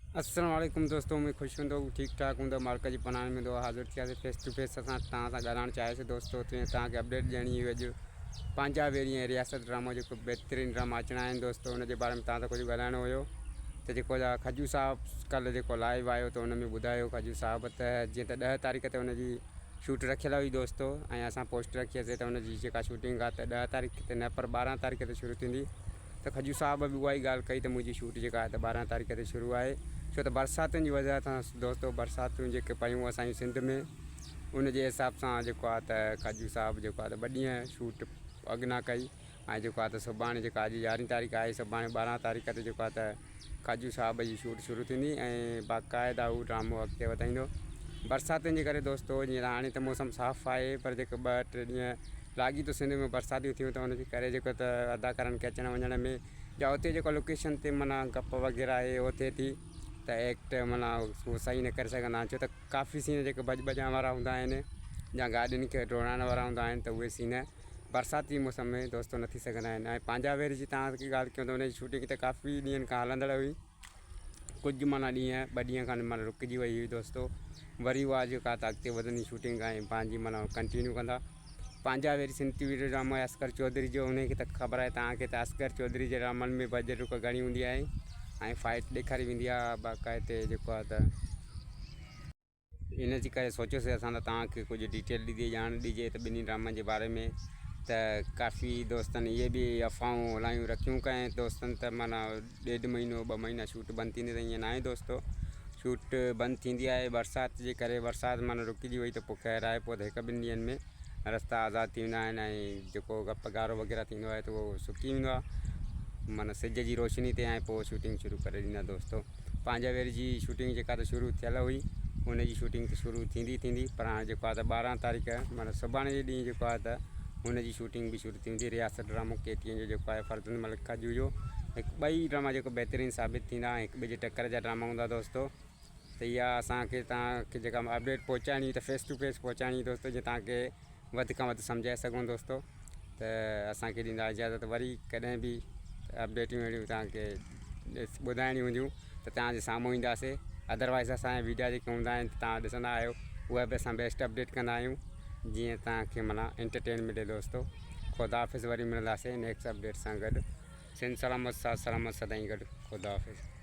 अस्सलाम वालेकुम दोस्तों, मैं खुश हूँ ठीक ठाक हूँ। मार्का जी पनान में हाज़िर थिया फेस टू फेस असां तव्हां सां ॻाल्हाइणु चाहियोसीं दोस्तों। तव्हांखे अपडेट ॾियणी हुई अॼु पंहिंजा वेरी रियासत ड्रामो जो बेहतरीन ड्रामा अचणा आहिनि दोस्तों। उनके बारे में तव्हां सां कुझु ॻाल्हाइणो हुयो त जेको खजू साहब कल्ह जेको लाइव आयो तो उन में ॿुधायो खजू साहब त जीअं त 10 तारीख़ ते उनजी शूट रखियल हुई दोस्तों, ऐं असां पोस्ट रखीसीं त उनजी जेका शूटिंग आहे त 10 तारीख़ ते न पर 12 तारीख़ ते शुरू थींदी। तो खजू साहब भी उहा ई ॻाल्हि कई त मुंहिंजी शूट जेका आहे त 12 तारीख़ ते शुरू आहे, छो त बरसातुनि जी वजह सां दोस्तों बरसातूं जेके पयूं असांजी सिंध में उन जे हिसाब सां जेको आहे त खजू साहब जेको आहे त 2 ॾींहं शूट अॻिना कई। ऐं जेको आहे त सुभाणे जेका अॼु 11 तारीख़ आहे, सुभाणे 12 तारीख़ ते जेको आहे त खजू साहब जी शूट शुरू थींदी ऐं बाक़ाइदा हू ड्रामो अॻिते वधाईंदो। बरसातुनि जे करे दोस्तों जीअं हाणे त मौसम साफ़ु आहे, पर जेके 2-3 ॾींहं लाॻी तो सिंध में बरसातियूं थियूं त उनजे करे जेको त अदाकारनि खे अचण वञण में या उते जेको लोकेशन ते माना गप वग़ैरह आहे उहो थिए थी त एक्ट माना उहो सही न करे सघंदा आहिनि, छो त काफ़ी सीन जेके भॼण वारा हूंदा आहिनि या गाॾियुनि खे डोड़ाइण वारा हूंदा आहिनि त उहे सीन बरसाती मौसम में दोस्तों न थी सघंदा आहिनि। ऐं पंहिंजा वेर जी तव्हांखे ॻाल्हि कयूं त उनजी शूटिंग त काफ़ी ॾींहंनि खां हलंदड़ हुई, कुझु माना ॾींहं 2 ॾींहं खां माना रुकिजी वई हुई दोस्तों। वरी उहा जेका त अॻिते वधंदी शूटिंग ऐं पंहिंजी माना कंटिन्यू कंदा। पंहिंजा वेरी सिंध टी वी ड्रामो आहे असगर चौधरी जो, उनखे त ख़बर आहे तव्हांखे त असगर चौधरी जे ड्रामनि में बजट रुक घणी हूंदी आहे ऐं फाइट ॾेखारी वेंदी आहे बाक़ाइदे जेको आहे त इन जे करे सोचियोसीं असां त तव्हांखे कुझु डिटेल ॾिजे ॼाण ॾिजे त ॿिन्ही ड्रामनि जे बारे में। त काफ़ी दोस्तनि इहे बि अफ़वाहूं हलायूं रखियूं कंहिं दोस्तनि त माना 1.5 महीनो 2 महीना शूट बंदि थींदी, त ईअं न आहे दोस्तों। शूट बंदि थींदी आहे बरसाति जे करे, बरसाति माना रुकिजी वई त पोइ ख़ैरु आहे, पोइ त 1-2 ॾींहंनि में रस्ता आज़ादु थी वेंदा आहिनि ऐं जेको गप गारो वग़ैरह थींदो आहे त उहो सुकी वेंदो आहे माना सिज जी रोशनी ते, ऐं पोइ शूटिंग शुरू करे ॾींदा दोस्तों। पंहिंजा वेर जी शूटिंग जेका त शुरू थियल हुई उनजी शूटिंग त शुरू थींदी, पर हाणे जेको आहे त 12 तारीख़ माना सुभाणे जे ॾींहुं जेको आहे त हुनजी शूटिंग बि शुरू थी वेंदी। रियासत ड्रामो KTN जो जेको आहे फर्ज़ंद मलिक खजू जो 2 ड्रामा जेको बहितरीनु साबित थींदा, हिक ॿिए जे टक्कर जा ड्रामा हूंदा दोस्तों। त इहा असांखे तव्हांखे जेका अपडेट पहुचाइणी त फेस टू फेस पहुचाइणी दोस्तों, जीअं तव्हांखे वधि खां वधि सम्झाए सघूं दोस्तों। त असांखे ॾींदा इजाज़त, वरी कॾहिं बि अपडेटियूं अहिड़ियूं तव्हांखे ॿुधाइणियूं हूंदियूं त तव्हांजे साम्हूं ईंदासीं। अदरवाइज़ असांजा वीडियो जेके हूंदा आहिनि तव्हां ॾिसंदा आहियो उहा बि असां बेस्ट अपडेट कंदा आहियूं, जीअं तव्हांखे माना एंटरटेन मिले दोस्तों। ख़ुदा हाफ़िज़, वरी मिलंदासीं नेक्स्ट अपडेट सां गॾु। सिंध सलामत साथ सलामत सदाईं गॾु। ख़ुदा हाफ़िज़।